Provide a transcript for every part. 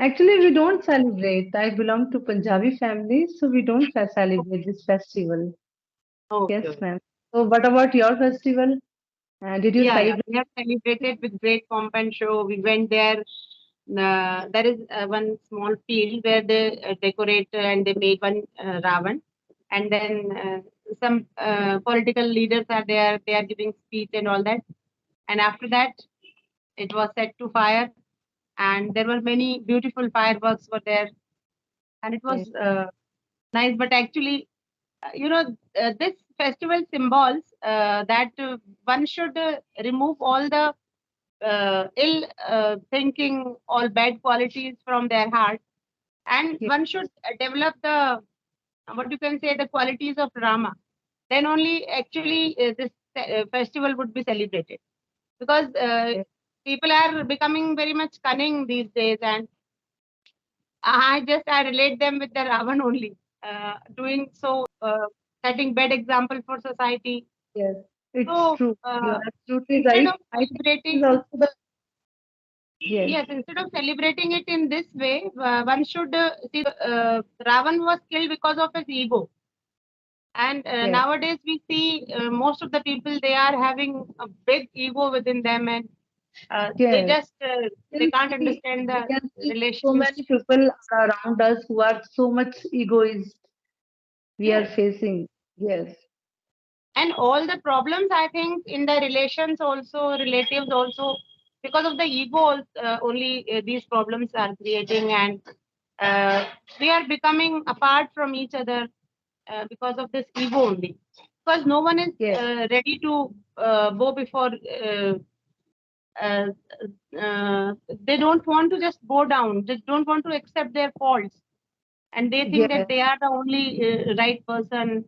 Actually, we don't celebrate. I belong to Punjabi family, so we don't celebrate this festival. Yes, Okay. ma'am. So, what about your festival? Did you Yeah, yeah. celebrate? We have celebrated with great pomp and show. We went there. There is one small field where they decorate and they made one Ravan. And then some political leaders are there. They are giving speech and all that. And after that, it was set to fire. And there were many beautiful fireworks were there. And it was Okay. nice. But actually, this festival symbols that one should remove all the ill thinking, all bad qualities from their heart, and Yeah. one should develop the what you can say the qualities of Rama. Then only actually this festival would be celebrated because Yeah. people are becoming very much cunning these days, and I relate them with the Ravan only, doing so, setting bad example for society. Yes. It's So true. You are absolutely instead right. of I think it is celebrating, also the yes. yes, instead of celebrating it in this way, one should see Ravan was killed because of his ego. And Yes. nowadays we see most of the people they are having a big ego within them, and they Yes. just they Can can't see understand we the can see so many relations. people are around us who are so much egoist we are Yes. facing. Yes. And all the problems I think in the relations also relatives also because of the ego only these problems are creating, and uh, we are becoming apart from each other because of this ego only, because no one is Yes. ready to go before uh, uh, they don't want to just go down, they don't want to accept their faults, and they think that Yes. they are the only right person,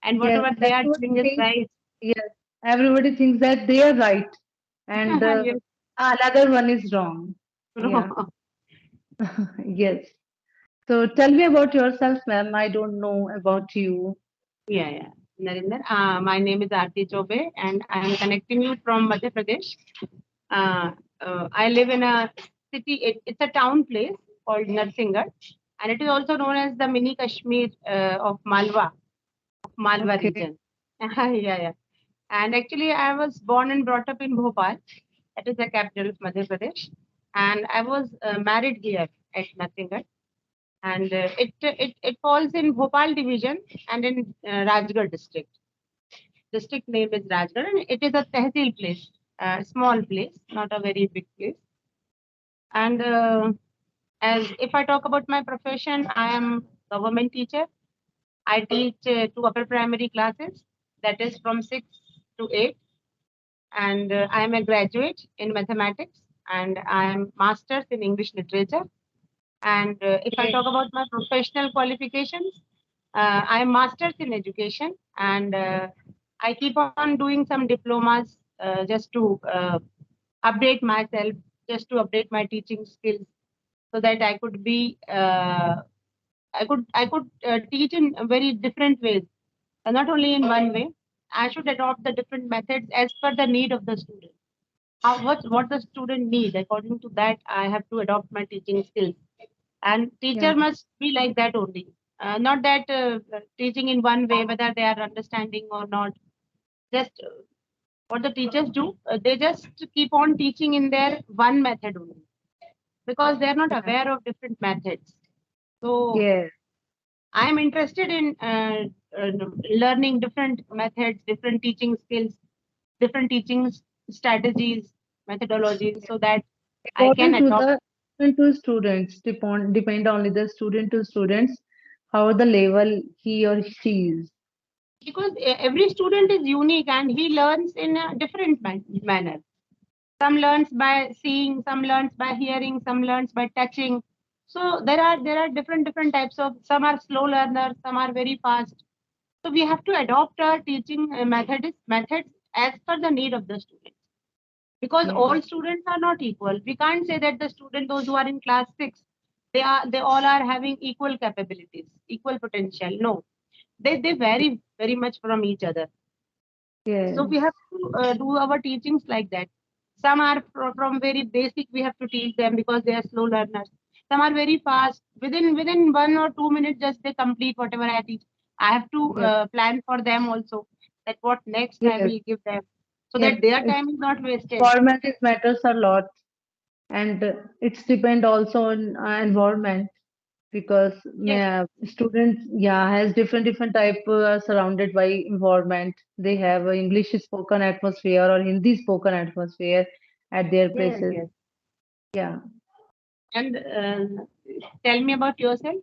and Yes. whatever they are Everybody doing is thinks right. yes. Everybody thinks that they are right and Yes. another one is wrong. Yeah. Yes. So tell me about yourself, ma'am. I don't know about you. Yeah, yeah. Narinder. My name is Aarti Chobe, and I am connecting you from Madhya Pradesh. Uh, I live in a city, it's a town place called Narsingar, and it is also known as the mini Kashmir of Malwa Okay. region. Yeah, yeah. And actually, I was born and brought up in Bhopal, that is the capital of Madhya Pradesh, and I was married here at Narsingar, and it falls in Bhopal division and in Rajgarh district. District name is Rajgarh, and it is a tehsil place, a small place, not a very big place. And as if I talk about my profession, I am government teacher. I teach two upper primary classes, that is from 6 to 8, and I am a graduate in mathematics, and I am masters in English literature. And if I Okay. talk about my professional qualifications, I am masters in education, and I keep on doing some diplomas just to update myself, just to update my teaching skills, so that I could teach in very different ways, not only in one way. I should adopt the different methods as per the need of the student. What the student need, according to that, I have to adopt my teaching skills, and Yeah. teacher must be like that only, not that teaching in one way whether they are understanding or not. Just what the teachers do, they just keep on teaching in their one method only, because they are not Yeah. aware of different methods. So Yes. I am interested in learning different methods, different teaching skills, different teaching strategies, methodologies, so that I can According to adopt. the student to students, depend only the student to students, how the level he or she is. Because every student is unique and he learns in a different manner. Some learns by seeing, some learns by hearing, some learns by touching. So there are different types of, some are slow learners, some are very fast. So we have to adopt our teaching methods as per the need of the student, because Yes. all students are not equal. We can't say that the student, those who are in class 6, they all are having equal capabilities, equal potential. No, they vary very much from each other. So we Yes. have to do our teachings like that. Some are from very basic, we have to teach them because they are slow learners. Some are very fast. Within 1 or 2 minutes, just they complete whatever I teach. I have to Yes, plan for them also that what next I yes, will give them, so yes. that their It's time is not wasted. environment is matters a lot, and it's depend also on environment because Yes, students has different type surrounded by environment. They have a English spoken atmosphere or Hindi spoken atmosphere at their yes, places. yes. Yeah. And tell me about yourself.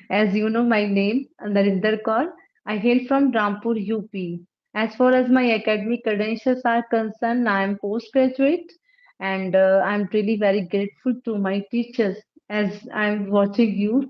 As you know, my name, Narinder Kaur. I hail from Rampur, UP. As far as my academic credentials are concerned, I am postgraduate and I'm really very grateful to my teachers. As I'm watching you,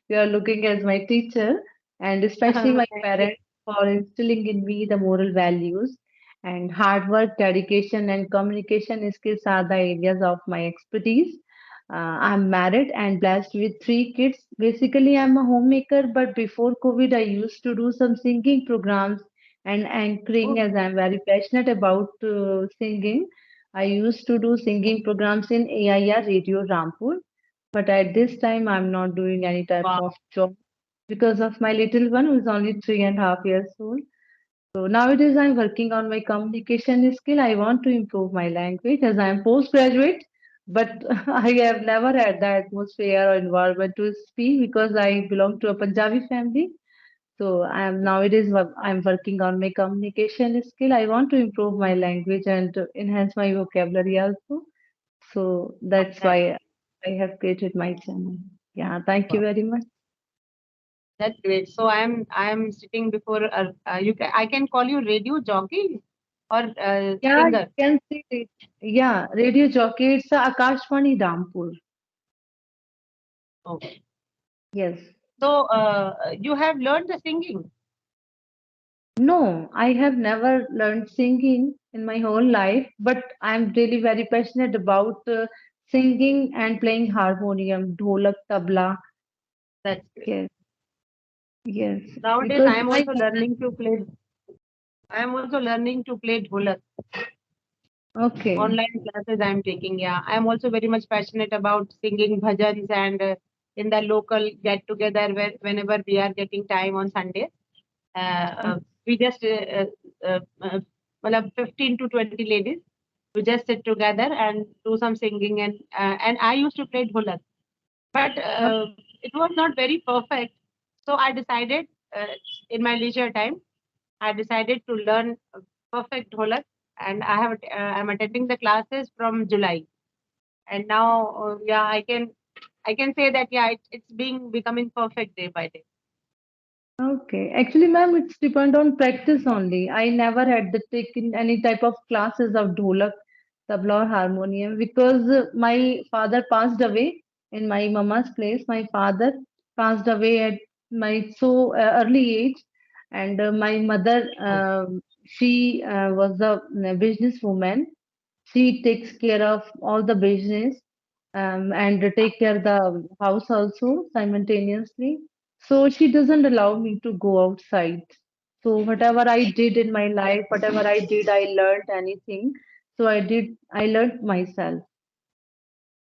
you are looking as my teacher, and especially my Thank you. parents for instilling in me the moral values. And hard work, dedication, and communication skills are the areas of my expertise. I'm married and blessed with three kids. Basically, I'm a homemaker, but before COVID, I used to do some singing programs and anchoring Oh, as I'm very passionate about singing. I used to do singing programs in AIR Radio Rampur, but at this time, I'm not doing any type wow. of job because of my little one who is only 3.5 years old. So nowadays I'm working on my communication skill. I want to improve my language as I am postgraduate, but I have never had the atmosphere or environment to speak because I belong to a Punjabi family. So I am nowadays I'm working on my communication skill. I want to improve my language and to enhance my vocabulary also. So that's That, why I have created my channel. Yeah, thank you wow. very much. That's great. So I am sitting before I can call you radio jockey or Yeah, you singer. can see it. Yeah, radio jockey. It's a Akashvani Rampur. Okay. Yes. So you have learned the singing. No, I have never learned singing in my whole life, but I'm really very passionate about singing and playing harmonium, dholak, tabla. That's great. Yes, yes. Nowadays Because I am my also learning to play. I am also learning to play dholak. okay, Online classes I am taking. Yeah, I am also very much passionate about singing bhajans and in the local get together where whenever we are getting time on Sundays. We just matlab 15 to 20 ladies. We just sit together and do some singing and I used to play dholak, but it was not very perfect. So I decided in my leisure time, I decided to learn perfect dholak, and I'm attending the classes from July, and now yeah, I can say that yeah, it's being becoming perfect day by day. okay. Actually, ma'am, it's depend on practice only. I never had the taken any type of classes of dholak, tabla or harmonium because my father passed away in my mama's place. My father passed away at my so early age, and my mother, Oh. she was a businesswoman. She takes care of all the business and take care the house also simultaneously. So she doesn't allow me to go outside. So whatever I did in my life, whatever I did, I learned anything. So I learned myself.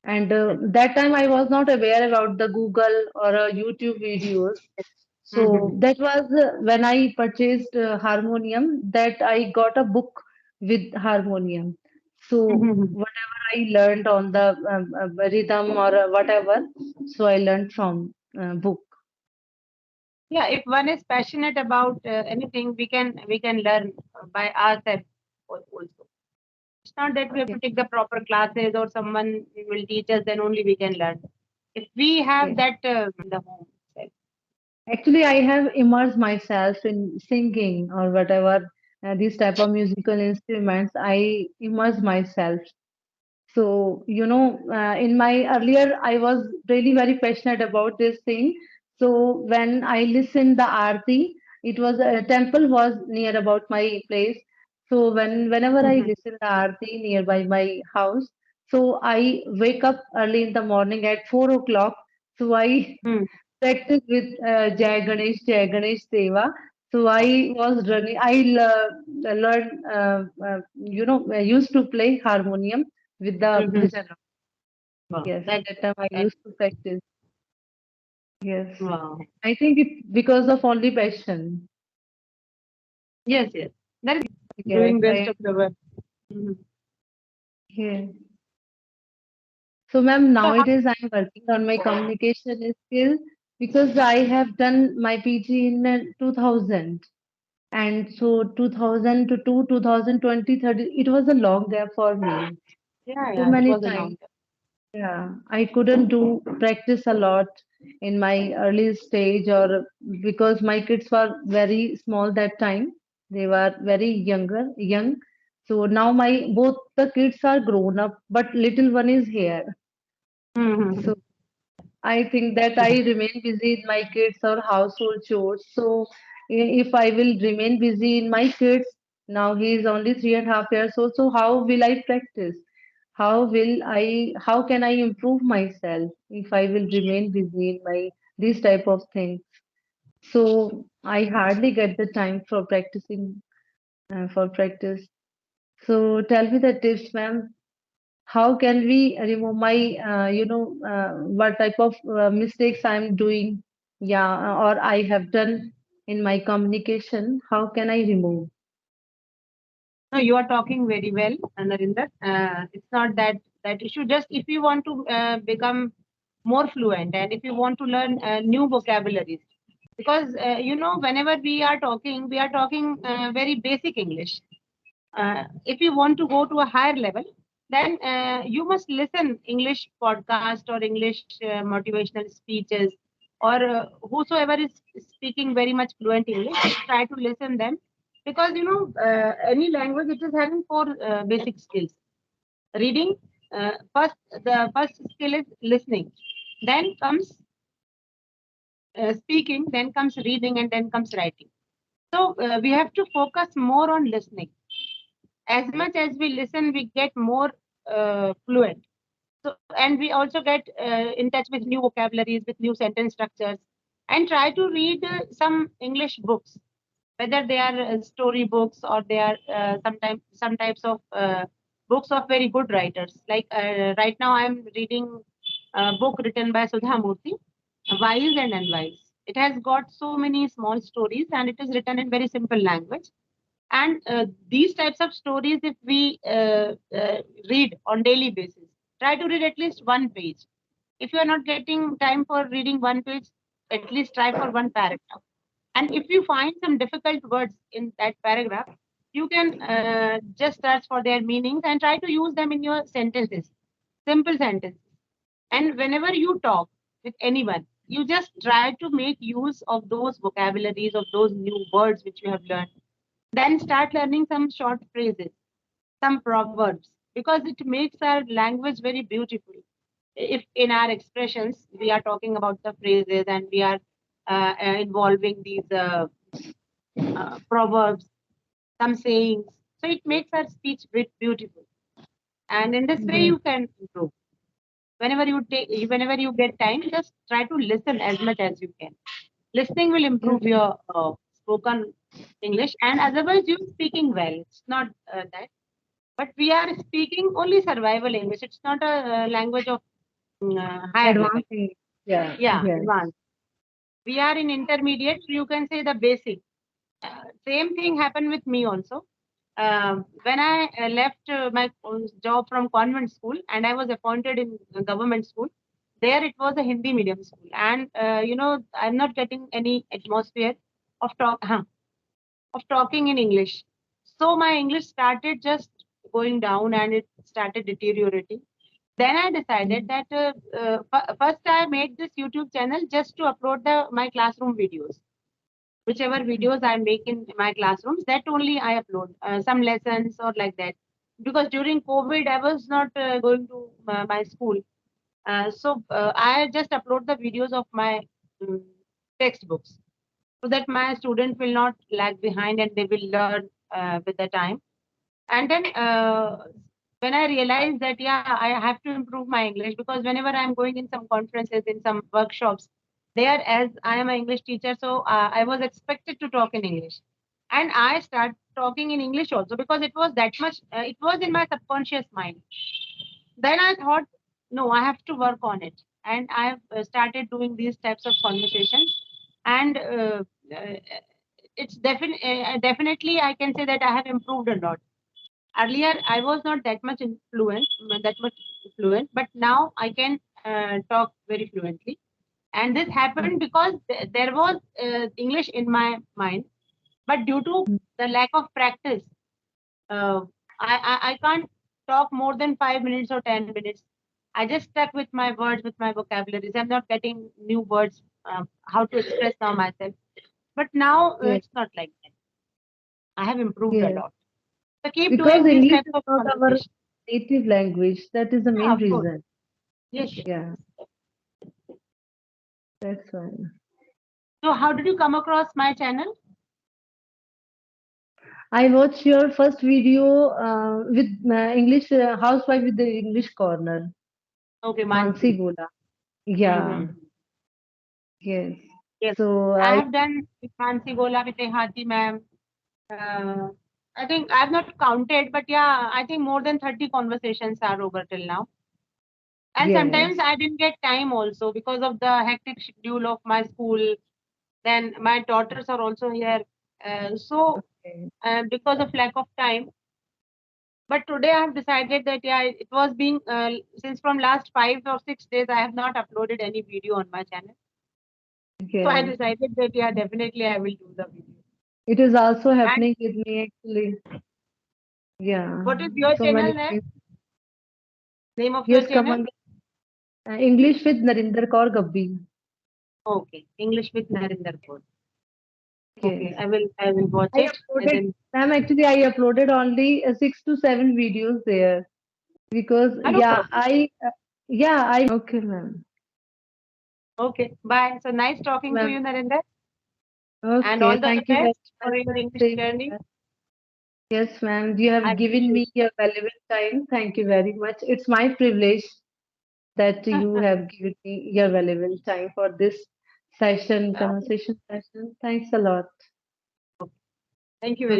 And That's that time I was not aware about the Google or YouTube videos. it. So Mhm. that was when I purchased harmonium that I got a book with harmonium. So Mhm. whatever I learned on the rhythm or whatever, so I learned from book. Yeah, if one is passionate about anything, we can learn by ourselves also. It's not that we have Yes, to take the proper classes or someone will teach us, then only we can learn. If we have yes. that in the home itself. Actually, I have immersed myself in singing or whatever these type of musical instruments. I immerse myself. So, in my earlier, I was really very passionate about this thing. So when I listened the Aarti, it was a temple was near about my place. So whenever I Mhm. listen the Aarti nearby my house, so I wake up early in the morning at 4 o'clock. So I Hmm. practice with Jai Ganesh Seva. So I was running. Learned. I used to play harmonium with the Mhm. bhajan. Wow. Yes, That, that time I that used to practice. Yes. wow. I think it's because of only passion. Yes, yes. That is Yes, doing best I of the work. Mhm. yeah. So, ma'am, So how, nowadays I'm working on my communication skill because I have done my PG in 2000. And so 2000 to 2020, 30, it was a long gap for me. yeah, Too yeah, it many was a times. long time. Yeah, I couldn't do practice a lot in my early stage or because my kids were very small that time. They were very young. So now my both the kids are grown up, but little one is here. Mm-hmm. So I think that I remain busy in my kids or household chores. So if I will remain busy in my kids, now he is only 3.5 years old. So how will I practice? How can I improve myself if I will remain busy in my these type of things? So I hardly get the time for practicing for practice. So tell me the tips, ma'am. How can we remove my what type of mistakes I'm doing, yeah, or I have done in my communication? How can I remove? No, you are talking very well, Narinder. It's not that issue. Just if you want to become more fluent and if you want to learn new vocabularies, because whenever we are talking very basic English. If you want to go to a higher level, then you must listen English podcast or English motivational speeches or whosoever is speaking very much fluent English. Try to listen them because any language it is having four basic skills. Reading, first the first skill is listening. Then comes speaking. Then comes reading, and then comes writing. So we have to focus more on listening. As much as we listen, we get more fluent. So, and we also get in touch with new vocabularies, with new sentence structures, and try to read some English books, whether they are story books or they are sometimes some types of books of very good writers. Like right now, I am reading a book written by Sudha Murthy, Wise and Unwise. It has got so many small stories, and it is written in very simple language. And these types of stories, if we read on daily basis, try to read at least one page. If you are not getting time for reading one page, at least try for one paragraph. And if you find some difficult words in that paragraph, you can just search for their meanings and try to use them in your sentences, simple sentences. And whenever you talk with anyone, you just try to make use of those vocabularies, of those new words which you have learned. Then start learning some short phrases, some proverbs, because it makes our language very beautiful. If in our expressions we are talking about the phrases and we are involving these proverbs, some sayings, so it makes our speech bit beautiful. And in this way, Yes, you can improve. Whenever you get time, just try to listen as much as you can. Listening will yes, improve your spoken English, and otherwise you're speaking well. It's not that, but we are speaking only survival English. It's not a language of higher level. advancing. Yeah, Yeah, yes. advanced. We are in intermediate. You can say the basic. Same thing happened with me also. When I left my job from convent school and I was appointed in government school, there it was a Hindi medium school, and I'm not getting any atmosphere of of talking in English. So my English started just going down and it started deteriorating. Then I decided that first I made this YouTube channel just to upload my classroom videos. Whichever videos I make in my classrooms, that only I upload some lessons or like that. Because during COVID, I was not going to my school, so I just upload the videos of my um, textbooks so that my students will not lag behind and they will learn with the time. And then when I realized that, yeah, I have to improve my English because whenever I'm going in some conferences, in some workshops, there as I am an English teacher, so I was expected to talk in English. And I start talking in English also because it was that much, it was in my subconscious mind. Then I thought, no, I have to work on it. And I have started doing these types of conversations. And uh, it's definitely, I can say that I have improved a lot. Earlier, I was not that much fluent, but now I can talk very fluently. And this happened because there was English in my mind, but due to the lack of practice, uh, I can't talk more than 5 minutes or 10 minutes. I just stuck with my words, with my vocabularies. I'm not getting new words, how to express now myself. But now Yes, it's not like that. I have improved a yes. lot. So keep Because doing these English types is of not our conversations. native language. That is the Yeah, main of course. reason. Yes, yes. Yeah, that's why. So how did you come across my channel? I watched your first video with English housewife with the English corner, Okay, Mansi Mansi. Gola. Yeah, Mm-hmm. yes. Yes, So I I have done with Mansi Gola with Tehati ma'am. Uh, I think I have not counted, but yeah, I think more than 30 conversations are over till now. And sometimes yes. I didn't get time also because of the hectic schedule of my school. Then my daughters are also here. Okay. Because of lack of time, but today I have decided that yeah, it was being since from last 5 or 6 days I have not uploaded any video on my channel. So I Yes. decided that yeah, definitely I will do the video. It is also And happening with me actually. Yeah. what is your So many channel name? things. Name of your Yes, channel? Kamal. English with Narinder Kaur Gabbi. Okay, English with Narinder Code. Okay, Yes. I will watch I it and uploaded, then. ma'am, actually I uploaded only 6 to 7 videos there because Ah, no problem. yeah, I okay, ma'am. Okay, bye. So nice Yes, talking to ma'am. you, Narinder, and Okay, all the thank you very best for much. your English Same journey. here. Yes, ma'am. You I have given appreciate me your valuable time. Thank you very much. It's my privilege that you it. have given me your valuable time for this session, conversation session. Thanks a lot. Thank you very